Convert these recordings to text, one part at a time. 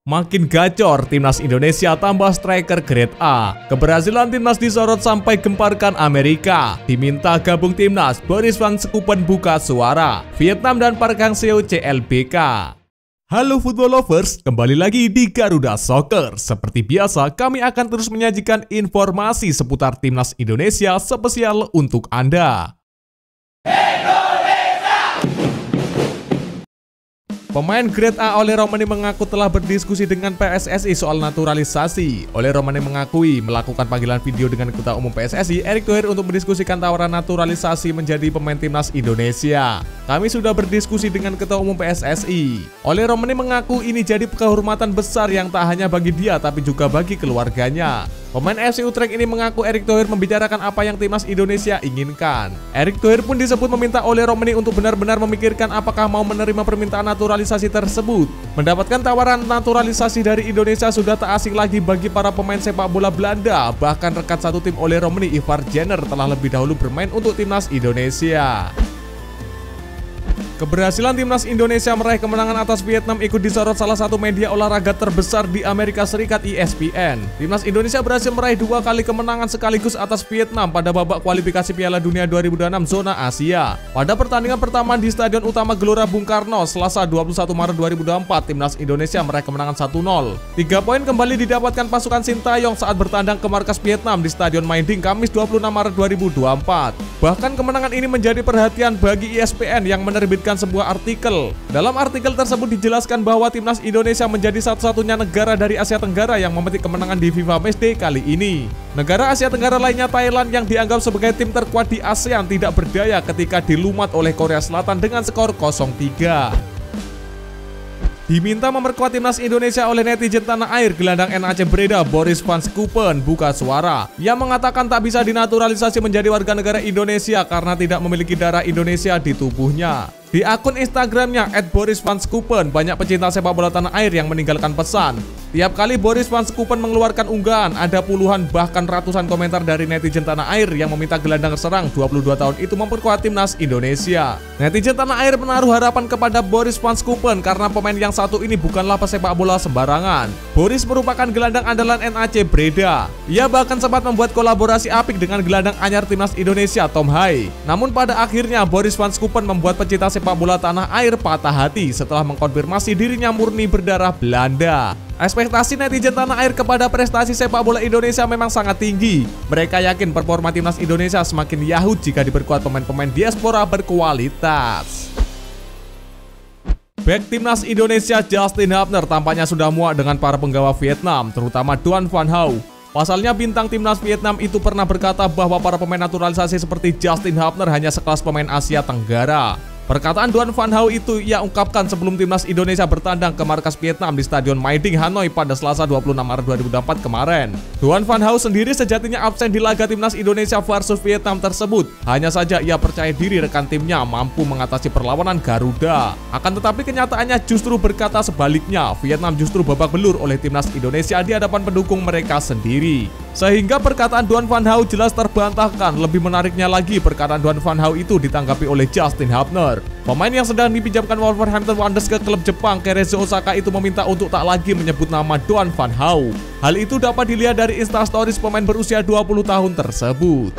Makin gacor, timnas Indonesia tambah striker grade A. Keberhasilan timnas disorot sampai gemparkan Amerika. Diminta gabung timnas, Boris Van Schoopen buka suara. Vietnam dan Park Hang-seo CLBK. Halo football lovers, kembali lagi di Garuda Soccer. Seperti biasa, kami akan terus menyajikan informasi seputar timnas Indonesia spesial untuk Anda. Pemain grade A Ole Romani mengaku telah berdiskusi dengan PSSI soal naturalisasi. Ole Romani mengakui melakukan panggilan video dengan Ketua Umum PSSI, Erick Thohir, untuk mendiskusikan tawaran naturalisasi menjadi pemain timnas Indonesia. Kami sudah berdiskusi dengan Ketua Umum PSSI. Ole Romani mengaku ini jadi kehormatan besar yang tak hanya bagi dia tapi juga bagi keluarganya. Pemain FC Utrecht ini mengaku Erick Thohir membicarakan apa yang timnas Indonesia inginkan. Erick Thohir pun disebut meminta Ole Romani untuk benar-benar memikirkan apakah mau menerima permintaan naturalisasi tersebut. Mendapatkan tawaran naturalisasi dari Indonesia sudah tak asing lagi bagi para pemain sepak bola Belanda. Bahkan rekan satu tim Ole Romani, Ivar Jenner, telah lebih dahulu bermain untuk timnas Indonesia. Keberhasilan timnas Indonesia meraih kemenangan atas Vietnam ikut disorot salah satu media olahraga terbesar di Amerika Serikat, ESPN. Timnas Indonesia berhasil meraih 2 kali kemenangan sekaligus atas Vietnam pada babak kualifikasi Piala Dunia 2026 zona Asia. Pada pertandingan pertama di Stadion Utama Gelora Bung Karno, Selasa 21 Maret 2024, timnas Indonesia meraih kemenangan 1-0. 3 poin kembali didapatkan pasukan Sintayong saat bertandang ke markas Vietnam di Stadion Maiding Kamis 26 Maret 2024. Bahkan kemenangan ini menjadi perhatian bagi ESPN yang menerbitkan sebuah artikel. Dalam artikel tersebut dijelaskan bahwa timnas Indonesia menjadi satu-satunya negara dari Asia Tenggara yang memetik kemenangan di FIFA Matchday kali ini. Negara Asia Tenggara lainnya, Thailand, yang dianggap sebagai tim terkuat di ASEAN, tidak berdaya ketika dilumat oleh Korea Selatan dengan skor 0-3. Diminta memperkuat timnas Indonesia oleh netizen tanah air, gelandang NAC Breda Boris Van Schoopen buka suara. Ia mengatakan tak bisa dinaturalisasi menjadi warga negara Indonesia karena tidak memiliki darah Indonesia di tubuhnya. Di akun Instagramnya @BorisVanSchoopen, banyak pecinta sepak bola tanah air yang meninggalkan pesan. Tiap kali Boris Van Schoopen mengeluarkan unggahan, ada puluhan bahkan ratusan komentar dari netizen tanah air yang meminta gelandang serang 22 tahun itu memperkuat timnas Indonesia. Netizen tanah air menaruh harapan kepada Boris Van Schoopen karena pemain yang satu ini bukanlah pesepak bola sembarangan. Boris merupakan gelandang andalan NAC Breda. Ia bahkan sempat membuat kolaborasi apik dengan gelandang anyar timnas Indonesia Tom Hai. Namun pada akhirnya Boris Van Schoopen membuat pecinta sepak bola tanah air patah hati setelah mengkonfirmasi dirinya murni berdarah Belanda. Ekspektasi netizen tanah air kepada prestasi sepak bola Indonesia memang sangat tinggi. Mereka yakin performa timnas Indonesia semakin yahut jika diperkuat pemain-pemain diaspora berkualitas. Bek timnas Indonesia Justin Hubner tampaknya sudah muak dengan para penggawa Vietnam, terutama Duan Van Hau. Pasalnya bintang timnas Vietnam itu pernah berkata bahwa para pemain naturalisasi seperti Justin Hubner hanya sekelas pemain Asia Tenggara. Perkataan Duan Van Hau itu ia ungkapkan sebelum timnas Indonesia bertandang ke markas Vietnam di Stadion Maiding Hanoi pada Selasa 26 Maret 2024 kemarin. Duan Van Hau sendiri sejatinya absen di laga timnas Indonesia versus Vietnam tersebut. Hanya saja ia percaya diri rekan timnya mampu mengatasi perlawanan Garuda. Akan tetapi kenyataannya justru berkata sebaliknya, Vietnam justru babak belur oleh timnas Indonesia di hadapan pendukung mereka sendiri. Sehingga perkataan Duan Van Hau jelas terbantahkan. Lebih menariknya lagi, perkataan Duan Van Hau itu ditanggapi oleh Justin Hubner. Pemain yang sedang dipinjamkan Wolverhampton Wanderers ke klub Jepang Keiichi Osaka itu meminta untuk tak lagi menyebut nama Duan Van Hau. Hal itu dapat dilihat dari Instastories pemain berusia 20 tahun tersebut.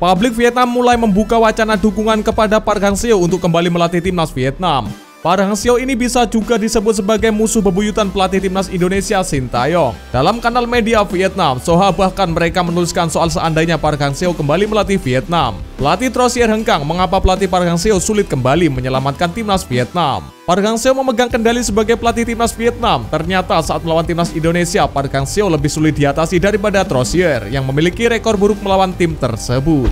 Publik Vietnam mulai membuka wacana dukungan kepada Park Hang-seo untuk kembali melatih timnas Vietnam. Park Hang-seo ini bisa juga disebut sebagai musuh bebuyutan pelatih timnas Indonesia Sintayong. Dalam kanal media Vietnam, Soha bahkan mereka menuliskan soal seandainya Park Hang-seo kembali melatih Vietnam. Pelatih Trosier Hengkang mengapa pelatih Park Hang-seo sulit kembali menyelamatkan timnas Vietnam. Park Hang-seo memegang kendali sebagai pelatih timnas Vietnam. Ternyata saat melawan timnas Indonesia, Park Hang-seo lebih sulit diatasi daripada Trosier yang memiliki rekor buruk melawan tim tersebut.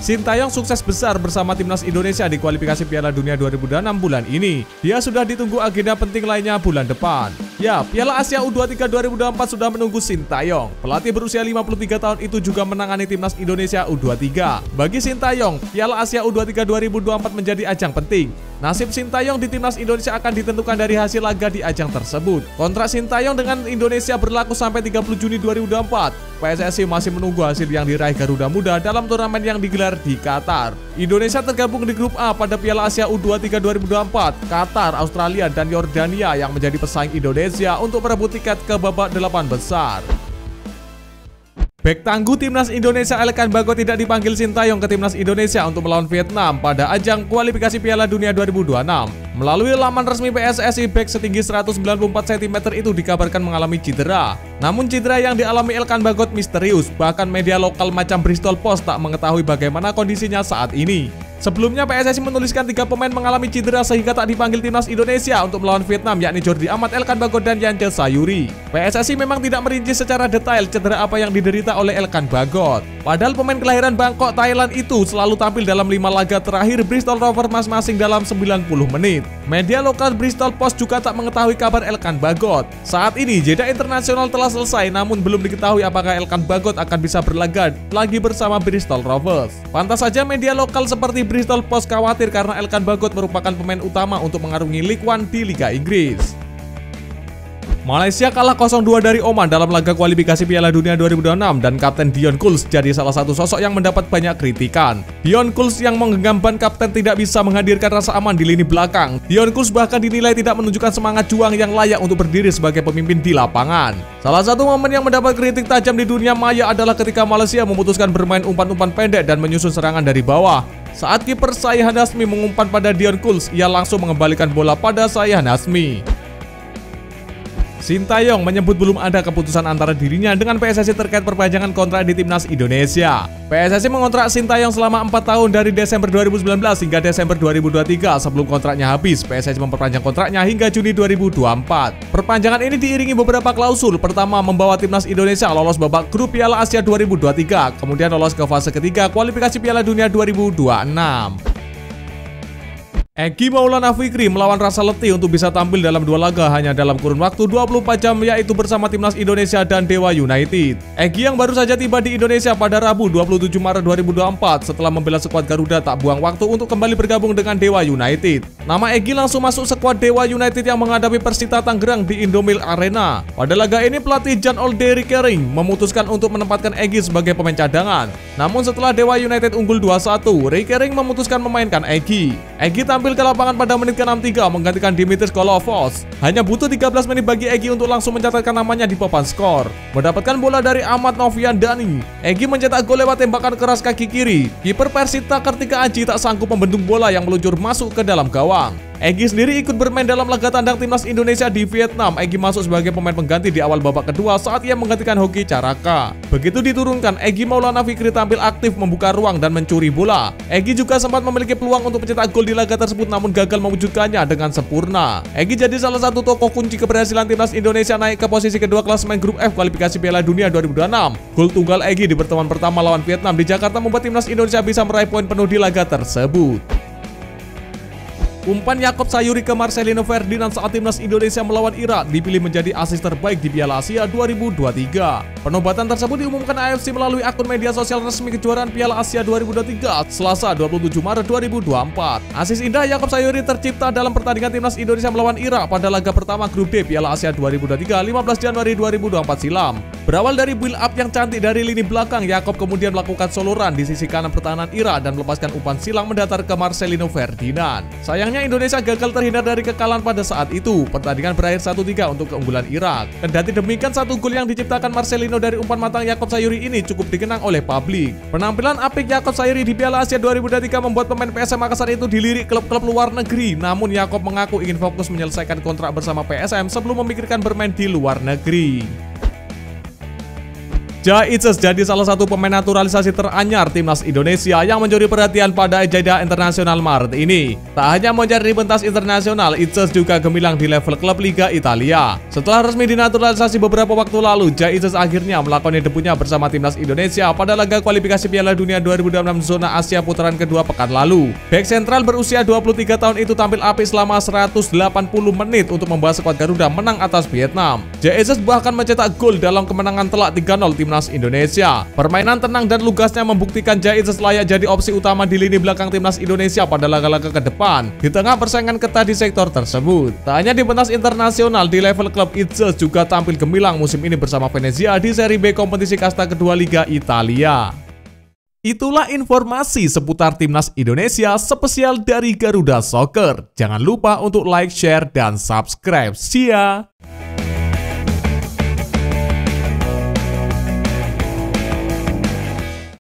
Sintayong sukses besar bersama timnas Indonesia di kualifikasi Piala Dunia 2026 bulan ini. Dia sudah ditunggu agenda penting lainnya bulan depan. Ya, Piala Asia U23 2024 sudah menunggu Sintayong. Pelatih berusia 53 tahun itu juga menangani timnas Indonesia U23. Bagi Sintayong, Piala Asia U23 2024 menjadi ajang penting. Nasib Sintayong di timnas Indonesia akan ditentukan dari hasil laga di ajang tersebut. Kontrak Sintayong dengan Indonesia berlaku sampai 30 Juni 2024. PSSI masih menunggu hasil yang diraih Garuda Muda dalam turnamen yang digelar di Qatar. Indonesia tergabung di grup A pada Piala Asia U23 2024. Qatar, Australia, dan Yordania yang menjadi pesaing Indonesia untuk merebut tiket ke babak 8 besar. Bek tangguh timnas Indonesia Elkan Bagot tidak dipanggil Sintayong ke timnas Indonesia untuk melawan Vietnam pada ajang kualifikasi Piala Dunia 2026. Melalui laman resmi PSSI, bek setinggi 194 cm itu dikabarkan mengalami cedera. Namun cedera yang dialami Elkan Bagot misterius, bahkan media lokal macam Bristol Post tak mengetahui bagaimana kondisinya saat ini. Sebelumnya PSSI menuliskan 3 pemain mengalami cedera sehingga tak dipanggil timnas Indonesia untuk melawan Vietnam, yakni Jordi Amat, Elkan Bagot, dan Yance Sayuri. PSSI memang tidak merinci secara detail cedera apa yang diderita oleh Elkan Bagot. Padahal pemain kelahiran Bangkok, Thailand itu selalu tampil dalam 5 laga terakhir Bristol Rovers masing-masing dalam 90 menit. Media lokal Bristol Post juga tak mengetahui kabar Elkan Bagot. Saat ini jeda internasional telah selesai, namun belum diketahui apakah Elkan Bagot akan bisa berlaga lagi bersama Bristol Rovers. Pantas saja media lokal seperti Bristol Post khawatir karena Elkan Bagot merupakan pemain utama untuk mengarungi League One di Liga Inggris. Malaysia kalah 0-2 dari Oman dalam laga kualifikasi Piala Dunia 2026 dan Kapten Dion Kuls jadi salah satu sosok yang mendapat banyak kritikan. Dion Kuls yang menggenggam ban kapten tidak bisa menghadirkan rasa aman di lini belakang. Dion Kuls bahkan dinilai tidak menunjukkan semangat juang yang layak untuk berdiri sebagai pemimpin di lapangan. Salah satu momen yang mendapat kritik tajam di dunia maya adalah ketika Malaysia memutuskan bermain umpan-umpan pendek dan menyusun serangan dari bawah. Saat kiper Saihan Hasmi mengumpan pada Dion Kuls, ia langsung mengembalikan bola pada Saihan Hasmi. Sintayong menyebut belum ada keputusan antara dirinya dengan PSSI terkait perpanjangan kontrak di timnas Indonesia. PSSI mengontrak Sintayong selama 4 tahun dari Desember 2019 hingga Desember 2023. Sebelum kontraknya habis, PSSI memperpanjang kontraknya hingga Juni 2024. Perpanjangan ini diiringi beberapa klausul. Pertama, membawa timnas Indonesia lolos babak grup Piala Asia 2023, kemudian lolos ke fase ketiga kualifikasi Piala Dunia 2026. Egy Maulana Fikri melawan rasa letih untuk bisa tampil dalam 2 laga hanya dalam kurun waktu 24 jam, yaitu bersama timnas Indonesia dan Dewa United. Egy yang baru saja tiba di Indonesia pada Rabu 27 Maret 2024 setelah membela skuad Garuda tak buang waktu untuk kembali bergabung dengan Dewa United. Nama Egy langsung masuk skuad Dewa United yang menghadapi Persita Tangerang di Indomil Arena. Pada laga ini pelatih Jan Olde Riekering memutuskan untuk menempatkan Egy sebagai pemain cadangan. Namun setelah Dewa United unggul 2-1, Riekering memutuskan memainkan Egy. Egy tampil ke lapangan pada menit ke-63 menggantikan Dimitris Kolovos. Hanya butuh 13 menit bagi Egy untuk langsung mencatatkan namanya di papan skor. Mendapatkan bola dari Ahmad Novian Dhani, Egy mencetak gol lewat tembakan keras kaki kiri. Kiper Persita Kartika Aji tak sanggup membendung bola yang meluncur masuk ke dalam gawang. Egy sendiri ikut bermain dalam laga tandang timnas Indonesia di Vietnam. Egy masuk sebagai pemain pengganti di awal babak kedua saat ia menggantikan Hoki Caraka. Begitu diturunkan, Egy Maulana Fikri tampil aktif membuka ruang dan mencuri bola. Egy juga sempat memiliki peluang untuk mencetak gol di laga tersebut namun gagal mewujudkannya dengan sempurna. Egy jadi salah satu tokoh kunci keberhasilan timnas Indonesia naik ke posisi kedua klasemen grup F kualifikasi Piala Dunia 2026. Gol tunggal Egy di pertemuan pertama lawan Vietnam di Jakarta membuat timnas Indonesia bisa meraih poin penuh di laga tersebut. Umpan Yaakob Sayuri ke Marcelino Ferdinand saat timnas Indonesia melawan Irak dipilih menjadi asis terbaik di Piala Asia 2023. Penobatan tersebut diumumkan AFC melalui akun media sosial resmi kejuaraan Piala Asia 2023 Selasa 27 Maret 2024. Asis indah Yaakob Sayuri tercipta dalam pertandingan timnas Indonesia melawan Irak pada laga pertama grup D Piala Asia 2023 15 Januari 2024 silam. Berawal dari build up yang cantik dari lini belakang, Yaakob kemudian melakukan solo run di sisi kanan pertahanan Irak dan melepaskan umpan silang mendatar ke Marcelino Ferdinand. Sayangnya Indonesia gagal terhindar dari kekalahan pada saat itu. Pertandingan berakhir 1-3 untuk keunggulan Irak. Kendati demikian, satu gol yang diciptakan Marcelino dari umpan matang Yaakob Sayuri ini cukup dikenang oleh publik. Penampilan apik Yaakob Sayuri di Piala Asia 2023 membuat pemain PSM Makassar itu dilirik klub-klub luar negeri. Namun Yaakob mengaku ingin fokus menyelesaikan kontrak bersama PSM sebelum memikirkan bermain di luar negeri. Jah Itzes jadi salah satu pemain naturalisasi teranyar timnas Indonesia yang mencuri perhatian pada jeda internasional Maret ini. Tak hanya mencari pentas internasional, Itzes juga gemilang di level klub Liga Italia. Setelah resmi dinaturalisasi beberapa waktu lalu, Jah Itzes akhirnya melakoni debutnya bersama timnas Indonesia pada laga kualifikasi Piala Dunia 2026 zona Asia putaran kedua pekan lalu. Bek sentral berusia 23 tahun itu tampil apik selama 180 menit untuk membawa skuad Garuda menang atas Vietnam. Jah Itzes bahkan mencetak gol dalam kemenangan telak 3-0 timnas timnas Indonesia. Permainan tenang dan lugasnya membuktikan Zainuddin layak jadi opsi utama di lini belakang timnas Indonesia pada laga-laga ke depan di tengah persaingan ketat di sektor tersebut. Tak hanya di pentas internasional, di level klub Itze juga tampil gemilang musim ini bersama Venezia di Serie B kompetisi kasta kedua Liga Italia. Itulah informasi seputar timnas Indonesia spesial dari Garuda Soccer. Jangan lupa untuk like, share, dan subscribe. See ya!